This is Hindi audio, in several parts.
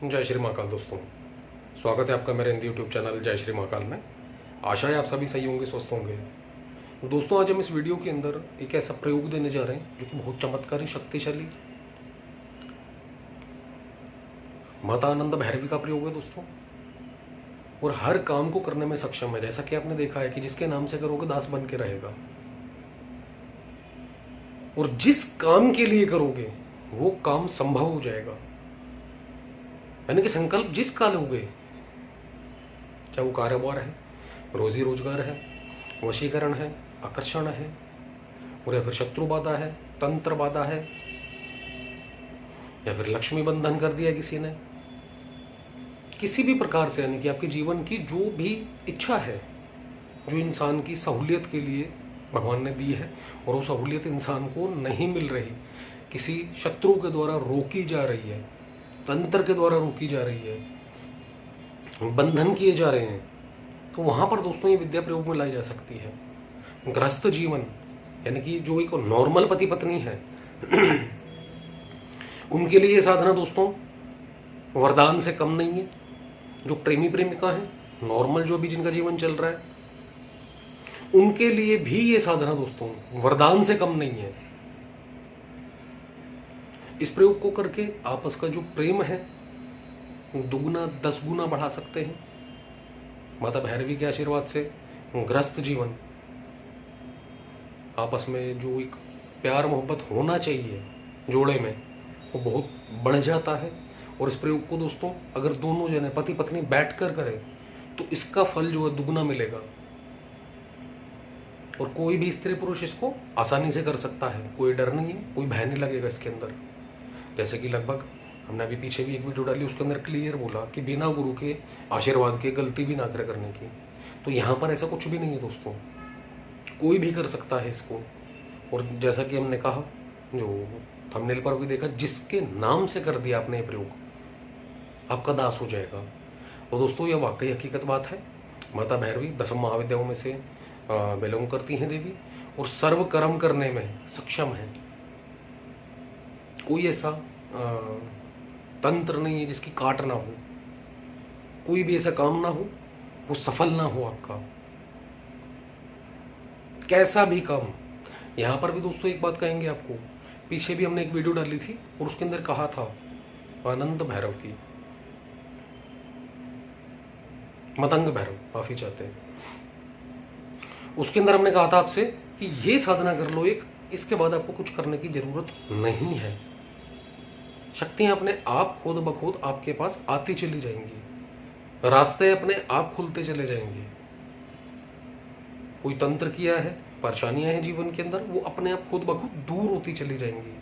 जय श्री महाकाल दोस्तों, स्वागत है आपका मेरे हिंदी यूट्यूब चैनल जय श्री महाकाल में। आशा है आप सभी सही होंगे, स्वस्थ होंगे। दोस्तों, आज हम इस वीडियो के अंदर एक ऐसा प्रयोग देने जा रहे हैं जो कि बहुत चमत्कारी, शक्तिशाली माता आनंद भैरवी का प्रयोग है दोस्तों, और हर काम को करने में सक्षम है। जैसा कि आपने देखा है कि जिसके नाम से करोगे दास बन के रहेगा, और जिस काम के लिए करोगे वो काम संभव हो जाएगा। यानी कि संकल्प जिसका लोगे, चाहे वो कारोबार है, रोजी रोजगार है, वशीकरण है, आकर्षण है, और या फिर शत्रु बाधा है, तंत्र बाधा है, या फिर लक्ष्मी बंधन कर दिया किसी ने, किसी भी प्रकार से, यानी कि आपके जीवन की जो भी इच्छा है, जो इंसान की सहूलियत के लिए भगवान ने दी है और वो सहूलियत इंसान को नहीं मिल रही, किसी शत्रु के द्वारा रोकी जा रही है, तंत्र के द्वारा रोकी जा रही है, बंधन किए जा रहे हैं, तो वहां पर दोस्तों ये विद्या प्रयोग में लाई जा सकती है। ग्रस्त जीवन, यानी कि जो एक नॉर्मल पति पत्नी है उनके लिए ये साधना दोस्तों वरदान से कम नहीं है। जो प्रेमी प्रेमिका है, नॉर्मल जो भी जिनका जीवन चल रहा है, उनके लिए भी ये साधना दोस्तों वरदान से कम नहीं है। इस प्रयोग को करके आपस का जो प्रेम है दुगुना 10 गुना बढ़ा सकते हैं। माता भैरवी के आशीर्वाद से ग्रस्त जीवन, आपस में जो एक प्यार मोहब्बत होना चाहिए जोड़े में, वो बहुत बढ़ जाता है। और इस प्रयोग को दोस्तों अगर दोनों जने पति पत्नी बैठ कर करें तो इसका फल जो है दुगना मिलेगा, और कोई भी स्त्री पुरुष इसको आसानी से कर सकता है। कोई डर नहीं है, कोई भय नहीं लगेगा इसके अंदर। जैसे कि लगभग हमने अभी पीछे भी एक वीडियो डाली, उसके अंदर क्लियर बोला कि बिना गुरु के आशीर्वाद के गलती भी ना करने की। तो यहाँ पर ऐसा कुछ भी नहीं है दोस्तों, कोई भी कर सकता है इसको। और जैसा कि हमने कहा, जो थंबनेल पर भी देखा, जिसके नाम से कर दिया आपने ये प्रयोग, आपका दास हो जाएगा। तो दोस्तों यह वाकई हकीकत बात है। माता भैरवी 10 महाविद्याओं में से बिलोंग करती हैं देवी, और सर्व कर्म करने में सक्षम है। कोई ऐसा तंत्र नहीं है जिसकी काट ना हो, कोई भी ऐसा काम ना हो वो सफल ना हो आपका, कैसा भी काम। यहां पर भी दोस्तों एक बात कहेंगे आपको, पीछे भी हमने एक वीडियो डाली थी और उसके अंदर कहा था आनंद भैरव की, मतंग भैरव माफी चाहते हैं, उसके अंदर हमने कहा था आपसे कि ये साधना कर लो एक, इसके बाद आपको कुछ करने की जरूरत नहीं है। शक्तियां अपने आप खुद ब खुद आपके पास आती चली जाएंगी, रास्ते अपने आप खुलते चले जाएंगे। कोई तंत्र किया है, परेशानियां हैं जीवन के अंदर, वो अपने आप खुद ब खुद दूर होती चली जाएंगी।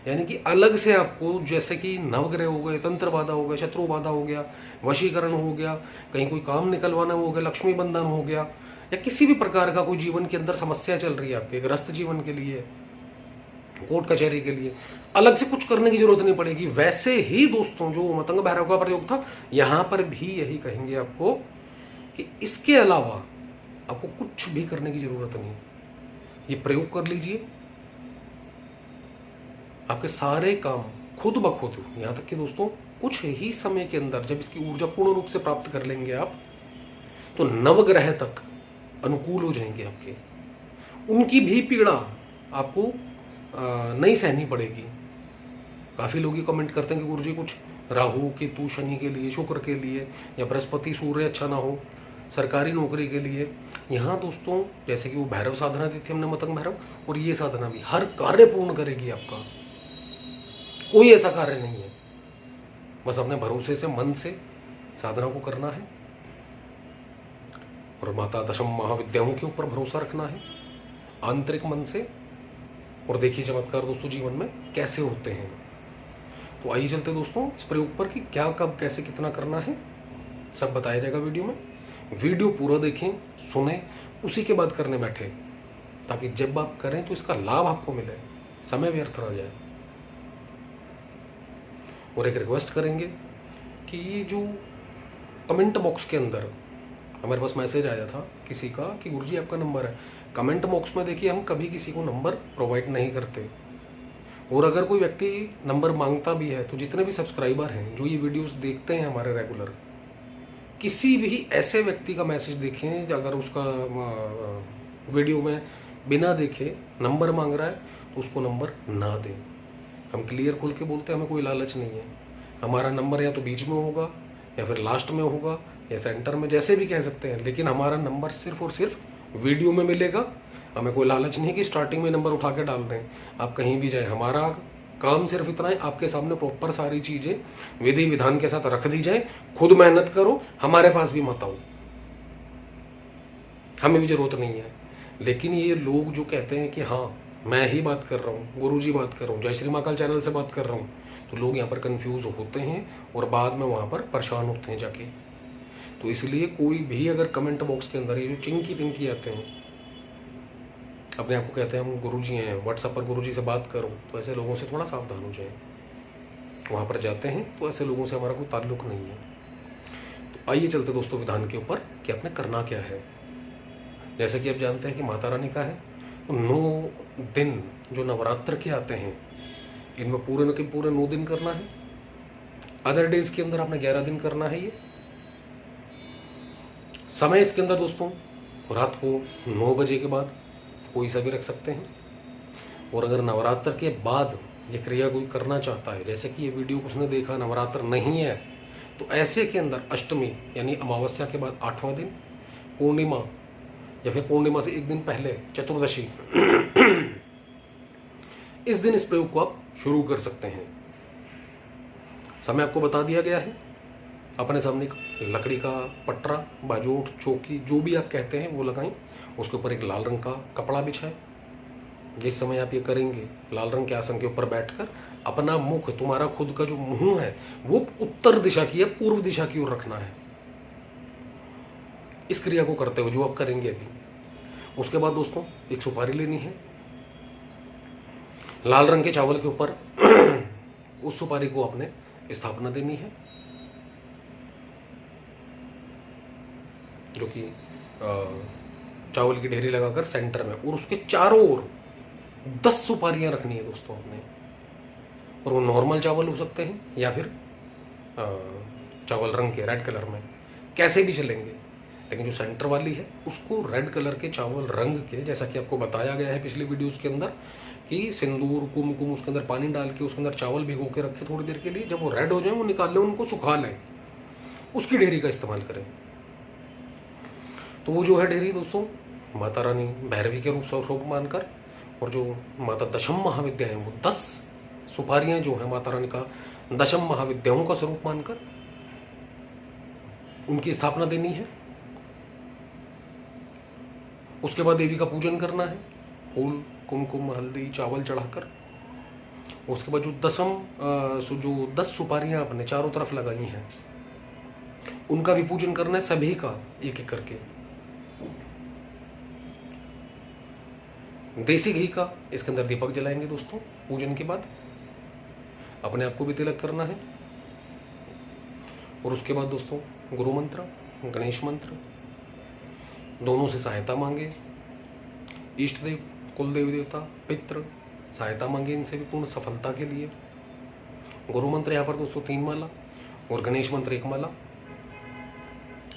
यानी कि अलग से आपको, जैसे कि नवग्रह हो गए, तंत्र बाधा हो गया, शत्रु बाधा हो गया, वशीकरण हो गया, कहीं कोई काम निकलवाना हो गया, लक्ष्मी बंधन हो गया, या किसी भी प्रकार का कोई जीवन के अंदर समस्या चल रही है आपके, ग्रस्त जीवन के लिए, कोर्ट कचहरी के लिए, अलग से कुछ करने की जरूरत नहीं पड़ेगी। वैसे ही दोस्तों जो मतंग भैरव का प्रयोग था, यहां पर भी यही कहेंगे आपको कि इसके अलावा आपको कुछ भी करने की जरूरत नहीं। ये प्रयोग कर लीजिए, आपके सारे काम खुद ब खुद, यहां तक कि दोस्तों कुछ ही समय के अंदर जब इसकी ऊर्जा पूर्ण रूप से प्राप्त कर लेंगे आप, तो नवग्रह तक अनुकूल हो जाएंगे आपके। उनकी भी पीड़ा आपको नहीं सहनी पड़ेगी। काफी लोग ये कमेंट करते हैं कि गुरुजी कुछ राहु केतु शनि के लिए, शुक्र के लिए, या बृहस्पति सूर्य अच्छा ना हो, सरकारी नौकरी के लिए। यहाँ दोस्तों जैसे कि वो भैरव साधना दी थी हमने, मतंग भैरव, और ये साधना भी हर कार्य पूर्ण करेगी आपका। कोई ऐसा कार्य नहीं है, बस अपने भरोसे से, मन से साधना को करना है, और माता 10 महाविद्याओं के ऊपर भरोसा रखना है आंतरिक मन से। और देखिए चमत्कार दोस्तों जीवन में कैसे होते हैं। तो आइए चलते दोस्तों इस प्रयोग पर कि क्या, कब, कैसे, कितना करना है, सब बताया जाएगा वीडियो में। वीडियो पूरा देखें, सुने, उसी के बाद करने बैठे, ताकि जब आप करें तो इसका लाभ आपको मिले, समय व्यर्थ रह जाए। और एक रिक्वेस्ट करेंगे कि ये जो कमेंट बॉक्स के अंदर हमारे पास मैसेज आया था किसी का कि गुरुजी आपका नंबर है, कमेंट बॉक्स में देखिए हम कभी किसी को नंबर प्रोवाइड नहीं करते। और अगर कोई व्यक्ति नंबर मांगता भी है तो जितने भी सब्सक्राइबर हैं जो ये वीडियोस देखते हैं हमारे रेगुलर, किसी भी ऐसे व्यक्ति का मैसेज देखें अगर उसका वीडियो में बिना देखे नंबर मांग रहा है तो उसको नंबर ना दें। हम क्लियर खुल के बोलते हैं, हमें कोई लालच नहीं है। हमारा नंबर या तो बीच में होगा या फिर लास्ट में होगा या सेंटर में, जैसे भी कह सकते हैं, लेकिन हमारा नंबर सिर्फ और सिर्फ वीडियो में मिलेगा। हमें कोई लालच नहीं कि स्टार्टिंग में नंबर उठा के डाल दें। आप कहीं भी जाए, हमारा काम सिर्फ इतना है, आपके सामने प्रॉपर सारी चीज़ें विधि विधान के साथ रख दी जाए। खुद मेहनत करो, हमारे पास भी मत आओ, हमें भी जरूरत नहीं है। लेकिन ये लोग जो कहते हैं कि हाँ मैं ही बात कर रहा हूँ, गुरुजी बात कर रहा हूँ, जय श्री महाकाल चैनल से बात कर रहा हूँ, तो लोग यहाँ पर कंफ्यूज होते हैं और बाद में वहाँ पर परेशान होते हैं जाके। तो इसलिए कोई भी अगर कमेंट बॉक्स के अंदर ये जो चिंकी पिंकी आते हैं, अपने आप को कहते हैं हम गुरुजी हैं, व्हाट्सएप पर गुरुजी से बात करो, तो ऐसे लोगों से थोड़ा सावधान हो जाए। वहाँ पर जाते हैं तो ऐसे लोगों से हमारा कोई ताल्लुक नहीं है। तो आइए चलते दोस्तों विधान के ऊपर कि आपने करना क्या है। जैसे कि आप जानते हैं कि माता रानी का है, तो 9 दिन जो नवरात्र के आते हैं इनमें पूरे के पूरे 9 दिन करना है। अदर डेज के अंदर आपने 11 दिन करना है। ये समय इसके अंदर दोस्तों रात को 9 बजे के बाद कोई सा भी रख सकते हैं। और अगर नवरात्र के बाद ये क्रिया कोई करना चाहता है, जैसे कि ये वीडियो उसने देखा नवरात्र नहीं है, तो ऐसे के अंदर अष्टमी यानी अमावस्या के बाद 8वां दिन, पूर्णिमा या फिर पूर्णिमा से एक दिन पहले चतुर्दशी, इस दिन इस प्रयोग को आप शुरू कर सकते हैं। समय आपको बता दिया गया है। अपने सामने लकड़ी का पटरा, बाजोट, चौकी, जो भी आप कहते हैं वो लगाएं। उसके ऊपर एक लाल रंग का कपड़ा बिछाएं। जिस समय आप ये करेंगे, लाल रंग के आसन के ऊपर बैठकर अपना मुख, तुम्हारा खुद का जो मुंह है वो उत्तर दिशा की या पूर्व दिशा की ओर रखना है। इस क्रिया को करते हुए जो आप करेंगे अभी, उसके बाद दोस्तों एक सुपारी लेनी है, लाल रंग के चावल के ऊपर उस सुपारी को आपने स्थापना देनी है, जो कि चावल की ढेरी लगाकर सेंटर में, और उसके चारों ओर 10 सुपारियां रखनी है दोस्तों आपने। और वो नॉर्मल चावल हो सकते हैं या फिर चावल रंग के रेड कलर में, कैसे भी चलेंगे। लेकिन जो सेंटर वाली है उसको रेड कलर के चावल रंग के, जैसा कि आपको बताया गया है पिछली वीडियोस के अंदर कि सिंदूर कुमकुम उसके अंदर पानी डाल के उसके अंदर चावल भिगो के रखे थोड़ी देर के लिए। जब वो रेड हो जाए वो निकाल लें, उनको सुखा लें, उसकी ढेरी का इस्तेमाल करें। तो वो जो है ढेरी दोस्तों माता रानी भैरवी के रूप मानकर, और जो माता दशम महाविद्या है वो 10 सुपारियां जो है माता रानी का दशम महाविद्याओं का स्वरूप मानकर उनकी स्थापना देनी है। उसके बाद देवी का पूजन करना है, फूल कुमकुम हल्दी चावल चढ़ाकर। उसके बाद जो 10 सुपारियां आपने चारों तरफ लगाई हैं उनका भी पूजन करना है, सभी का एक एक करके। देसी घी का इसके अंदर दीपक जलाएंगे दोस्तों पूजन के बाद। अपने आप को भी तिलक करना है। और उसके बाद दोस्तों गुरु मंत्र, गणेश मंत्र दोनों से सहायता मांगे। इष्ट देव, कुल देवी देवता, पितृ सहायता मांगे इनसे भी पूर्ण सफलता के लिए। गुरु मंत्र यहाँ पर दोस्तों 3 माला और गणेश मंत्र 1 माला।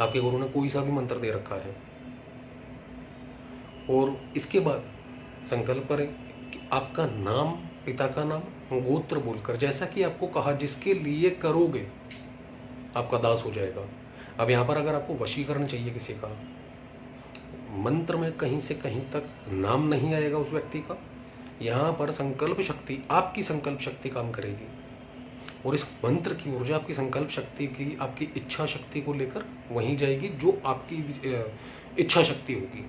आपके गुरु ने कोई सा भी मंत्र दे रखा है। और इसके बाद संकल्प करें कि आपका नाम, पिता का नाम, गोत्र बोलकर, जैसा कि आपको कहा जिसके लिए करोगे आपका दास हो जाएगा। अब यहाँ पर अगर आपको वशीकरण चाहिए किसी का, मंत्र में कहीं से कहीं तक नाम नहीं आएगा उस व्यक्ति का, यहाँ पर संकल्प शक्ति, आपकी संकल्प शक्ति काम करेगी। और इस मंत्र की ऊर्जा आपकी संकल्प शक्ति की, आपकी इच्छा शक्ति को लेकर वहीं जाएगी जो आपकी इच्छा शक्ति होगी,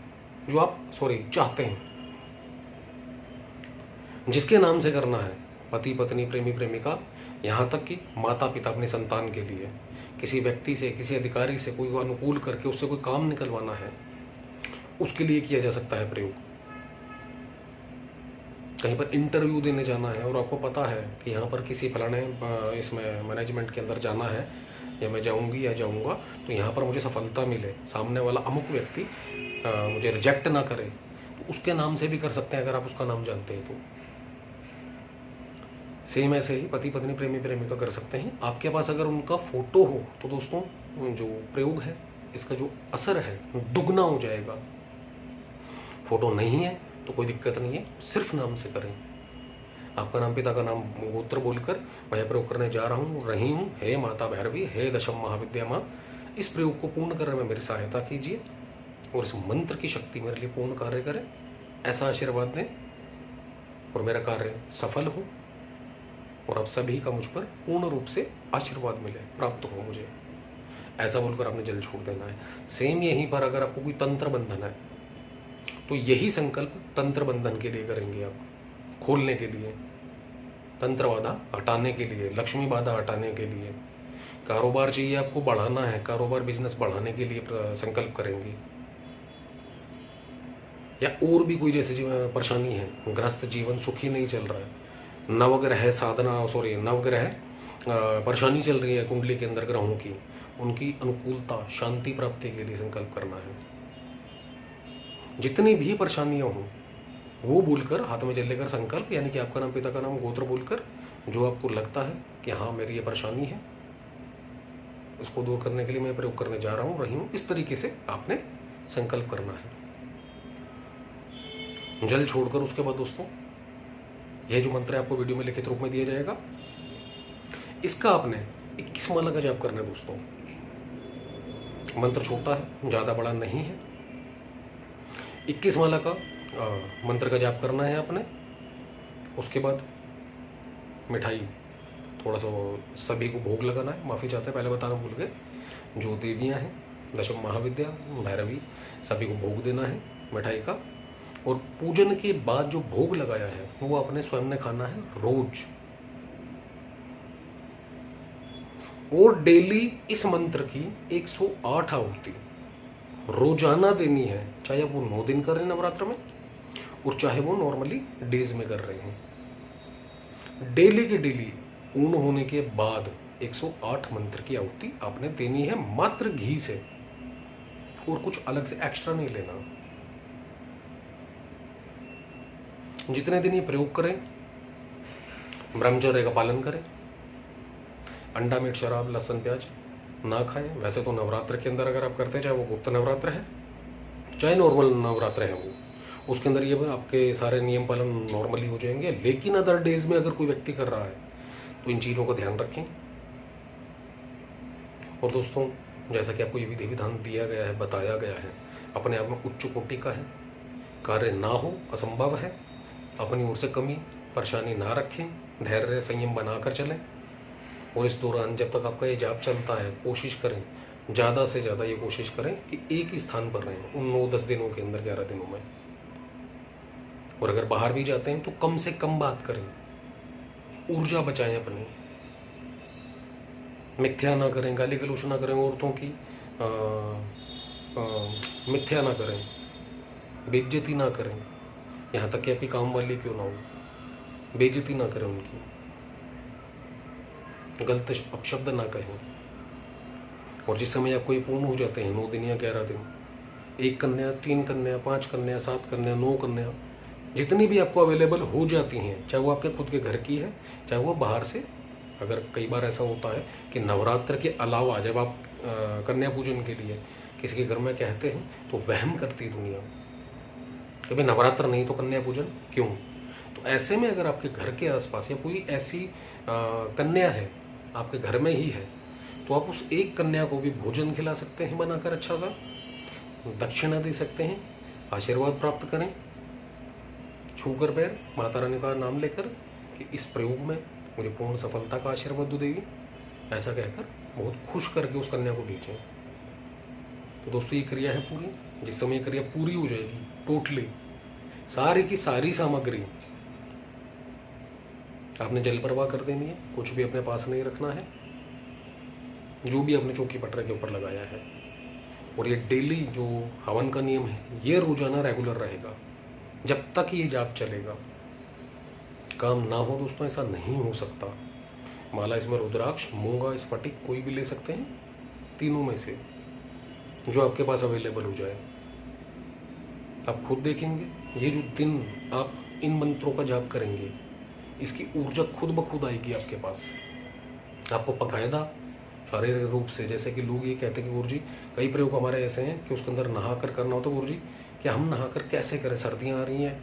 जो आप चाहते हैं। जिसके नाम से करना है, पति पत्नी, प्रेमी प्रेमिका, यहाँ तक कि माता पिता अपनी संतान के लिए, किसी व्यक्ति से, किसी अधिकारी से कोई अनुकूल करके उससे कोई काम निकलवाना है, उसके लिए किया जा सकता है प्रयोग। कहीं पर इंटरव्यू देने जाना है और आपको पता है कि यहाँ पर किसी फलाने इसमें मैनेजमेंट के अंदर जाना है, या मैं जाऊँगी या जाऊँगा, तो यहाँ पर मुझे सफलता मिले, सामने वाला अमुक व्यक्ति मुझे रिजेक्ट ना करे, तो उसके नाम से भी कर सकते हैं अगर आप उसका नाम जानते हैं तो। सेम ऐसे ही पति पत्नी प्रेमी प्रेमिका कर सकते हैं। आपके पास अगर उनका फोटो हो तो दोस्तों जो प्रयोग है इसका जो असर है दुगना हो जाएगा। फोटो नहीं है तो कोई दिक्कत नहीं है, सिर्फ नाम से करें। आपका नाम, पिता का नाम, गोत्र बोलकर मैं प्रयोग करने जा रहा हूँ, रही हूँ, हे माता भैरवी, हे दशम महाविद्या माँ। इस प्रयोग को पूर्ण करने में मेरी सहायता कीजिए और इस मंत्र की शक्ति मेरे लिए पूर्ण कार्य करे, ऐसा आशीर्वाद दें और मेरा कार्य सफल हो और आप सभी का मुझ पर पूर्ण रूप से आशीर्वाद मिले, प्राप्त हो मुझे, ऐसा बोलकर आपने जल छोड़ देना है। सेम यहीं पर अगर आपको कोई तंत्र बंधन है तो यही संकल्प तंत्र बंधन के लिए करेंगे आप, खोलने के लिए, तंत्र बाधा हटाने के लिए, लक्ष्मी बाधा हटाने के लिए। कारोबार चाहिए आपको बढ़ाना है, कारोबार बिजनेस बढ़ाने के लिए संकल्प करेंगे। या और भी कोई जैसे परेशानी है, ग्रस्त जीवन सुखी नहीं चल रहा है, नवग्रह साधना, सॉरी नवग्रह परेशानी चल रही है कुंडली के अंदर ग्रहों की, उनकी अनुकूलता शांति प्राप्ति के लिए संकल्प करना है। जितनी भी परेशानियां हों वो बोलकर हाथ में जल लेकर संकल्प, यानी कि आपका नाम, पिता का नाम, गोत्र बोलकर जो आपको लगता है कि हाँ मेरी ये परेशानी है, उसको दूर करने के लिए मैं प्रयोग करने जा रहा हूँ, रही हूँ, इस तरीके से आपने संकल्प करना है। जल छोड़कर उसके बाद दोस्तों यह जो मंत्र है आपको वीडियो में लिखित रूप में दिया जाएगा, इसका आपने 21 माला का जाप करना है दोस्तों। मंत्र छोटा है, ज़्यादा बड़ा नहीं है। 21 माला का मंत्र का जाप करना है आपने। उसके बाद मिठाई थोड़ा सा सभी को भोग लगाना है। माफ़ी चाहते हैं, पहले बताना भूल गए, जो देवियाँ हैं, दशम महाविद्या, भैरवी, सभी को भोग देना है मिठाई का। और पूजन के बाद जो भोग लगाया है वो आपने स्वयं ने खाना है रोज, और डेली इस मंत्र की 108 आहुति रोजाना देनी है, चाहे वो 9 दिन कर रहे हैं नवरात्र में और चाहे वो नॉर्मली डेज में कर रहे हैं। डेली के डेली पूर्ण होने के बाद 108 मंत्र की आहुति आपने देनी है, मात्र घी से, और कुछ अलग से एक्स्ट्रा नहीं लेना। जितने दिन ये प्रयोग करें ब्रह्मचर्य का पालन करें, अंडा मीट शराब लहसुन प्याज ना खाएं। वैसे तो नवरात्र के अंदर अगर आप करते हैं, चाहे वो गुप्त नवरात्र है चाहे नॉर्मल नवरात्र है, वो उसके अंदर ये आपके सारे नियम पालन नॉर्मली हो जाएंगे। लेकिन अदर डेज में अगर कोई व्यक्ति कर रहा है तो इन चीज़ों का ध्यान रखें। और दोस्तों जैसा कि आपको ये विधि विधान दिया गया है, बताया गया है, अपने आप में उच्च कोटि का है, कार्य ना हो असंभव है, अपनी ओर से कमी परेशानी ना रखें, धैर्य संयम बनाकर चलें। और इस दौरान जब तक आपका ये जाप चलता है कोशिश करें, ज़्यादा से ज़्यादा ये कोशिश करें कि एक ही स्थान पर रहें उन 9-10 दिनों के अंदर, 11 दिनों में। और अगर बाहर भी जाते हैं तो कम से कम बात करें, ऊर्जा बचाएं अपनी, मिथ्या ना करें, गाली गलौच ना करें, औरतों की मिथ्या ना करें, बेइज्जती ना करें, यहाँ तक कि आपकी काम वाली क्यों ना हो, बेइज्जती ना करें उनकी, गलत अपशब्द ना कहें। और जिस समय आपको ये पूर्ण हो जाते हैं 9 दिन या 11 दिन, 1 कन्या, 3 कन्या, 5 कन्या, 7 कन्या, 9 कन्या, जितनी भी आपको अवेलेबल हो जाती हैं, चाहे वो आपके खुद के घर की है चाहे वो बाहर से। अगर कई बार ऐसा होता है कि नवरात्र के अलावा जब आप कन्या पूजन के लिए किसी के घर में कहते हैं तो वहम करती दुनिया कि भाई नवरात्र नहीं तो कन्या पूजन क्यों। तो ऐसे में अगर आपके घर के आसपास या कोई ऐसी कन्या है आपके घर में ही है तो आप उस एक कन्या को भी भोजन खिला सकते हैं बनाकर, अच्छा सा दक्षिणा दे सकते हैं, आशीर्वाद प्राप्त करें, छूकर पैर माता रानी का नाम लेकर कि इस प्रयोग में मुझे पूर्ण सफलता का आशीर्वाद दो देवी, ऐसा कहकर बहुत खुश करके उस कन्या को भेजें। तो दोस्तों ये क्रिया है पूरी, जिस समय ये क्रिया पूरी हो जाएगी टोटली सारी की सारी सामग्री आपने जल प्रवाह कर देनी है, कुछ भी अपने पास नहीं रखना है, जो भी आपने चौकी पटरे के ऊपर लगाया है। और ये डेली जो हवन का नियम है ये रोजाना रेगुलर रहेगा जब तक ये जाप चलेगा। काम ना हो दोस्तों ऐसा नहीं हो सकता। माला इसमें रुद्राक्ष, मूंगा, स्फटिक कोई भी ले सकते हैं, तीनों में से जो आपके पास अवेलेबल हो जाए। आप खुद देखेंगे ये जो दिन आप इन मंत्रों का जाप करेंगे इसकी ऊर्जा खुद ब खुद आएगी आपके पास। आपको बाकायदा शारीरिक रूप से, जैसे कि लोग ये कहते हैं कि गुरु जी कई प्रयोग हमारे ऐसे हैं कि उसके अंदर नहा कर करना हो, तो गुरु जी कि हम नहा कर कैसे करें, सर्दियाँ आ रही हैं,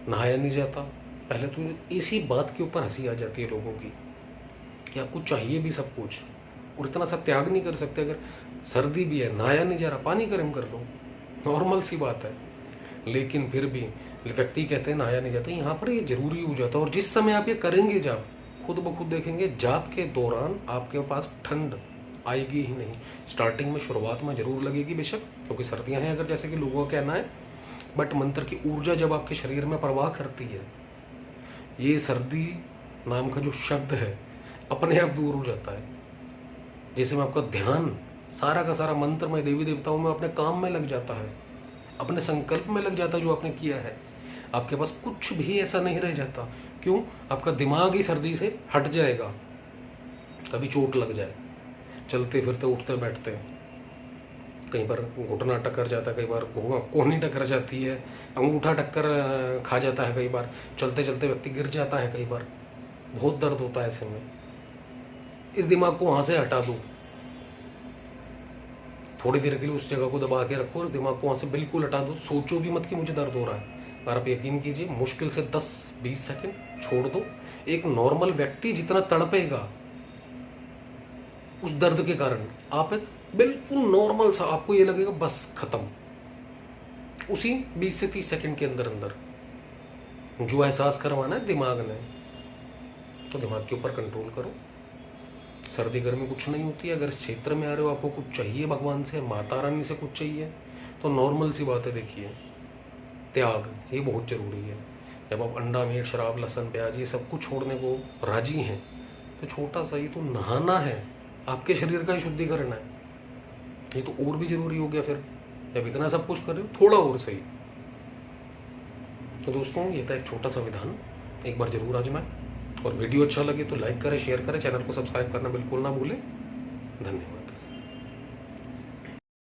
नहाया नहीं जाता। पहले तो इसी बात के ऊपर हंसी आ जाती है लोगों की कि आपको चाहिए भी सब कुछ और इतना सा त्याग नहीं कर सकते। अगर सर्दी भी है, नहाया नहीं जा रहा, पानी गर्म कर लो, नॉर्मल सी बात है। लेकिन फिर भी व्यक्ति कहते हैं नहाया नहीं जाता, यहाँ पर ये जरूरी हो जाता है। और जिस समय आप ये करेंगे जाप, खुद ब खुद देखेंगे जाप के दौरान आपके पास ठंड आएगी ही नहीं। स्टार्टिंग में, शुरुआत में जरूर लगेगी बेशक, क्योंकि सर्दियाँ हैं अगर, जैसे कि लोगों का कहना है, बट मंत्र की ऊर्जा जब आपके शरीर में प्रवाह करती है, ये सर्दी नाम का जो शब्द है अपने आप दूर हो जाता है। जैसे में आपका ध्यान सारा का सारा मंत्र में, देवी देवताओं में, अपने काम में लग जाता है, अपने संकल्प में लग जाता है जो आपने किया है। आपके पास कुछ भी ऐसा नहीं रह जाता। क्यों? आपका दिमाग ही सर्दी से हट जाएगा। कभी चोट लग जाए, चलते फिरते उठते बैठते, कई बार घुटना टक्कर जाता है, कई बार कोहनी टक्कर जाती है, अंगूठा टक्कर खा जाता है, कई बार चलते चलते व्यक्ति गिर जाता है, कई बार बहुत दर्द होता है। ऐसे में इस दिमाग को वहाँ से हटा दो, थोड़ी देर के लिए उस जगह को दबा के रखो और उस दिमाग को वहाँ से बिल्कुल हटा दो। सोचो भी मत कि मुझे दर्द हो रहा है। पर आप यकीन कीजिए, मुश्किल से 10-20 सेकंड छोड़ दो। एक नॉर्मल व्यक्ति जितना तड़पेगा उस दर्द के कारण, आप एक बिल्कुल नॉर्मल सा, आपको ये लगेगा बस खत्म, उसी 20 से 30 सेकंड के अंदर अंदर। जो एहसास करवाना है दिमाग ने, तो दिमाग के ऊपर कंट्रोल करो। सर्दी गर्मी कुछ नहीं होती है। अगर इस क्षेत्र में आ रहे हो, आपको कुछ चाहिए भगवान से, माता रानी से कुछ चाहिए, तो नॉर्मल सी बात है। देखिए, त्याग ये बहुत ज़रूरी है। जब आप अंडा, मीट, शराब, लहसुन, प्याज ये सब कुछ छोड़ने को राजी हैं, तो छोटा सा ही तो नहाना है, आपके शरीर का ही शुद्धिकरण है। ये तो और भी जरूरी हो गया फिर, जब इतना सब कुछ कर रहे हो, थोड़ा और सही। तो दोस्तों, ये था एक छोटा सा विधान, एक बार जरूर आजमाएं। और वीडियो अच्छा लगे तो लाइक करें, शेयर करें, चैनल को सब्सक्राइब करना बिल्कुल ना भूलें। धन्यवाद।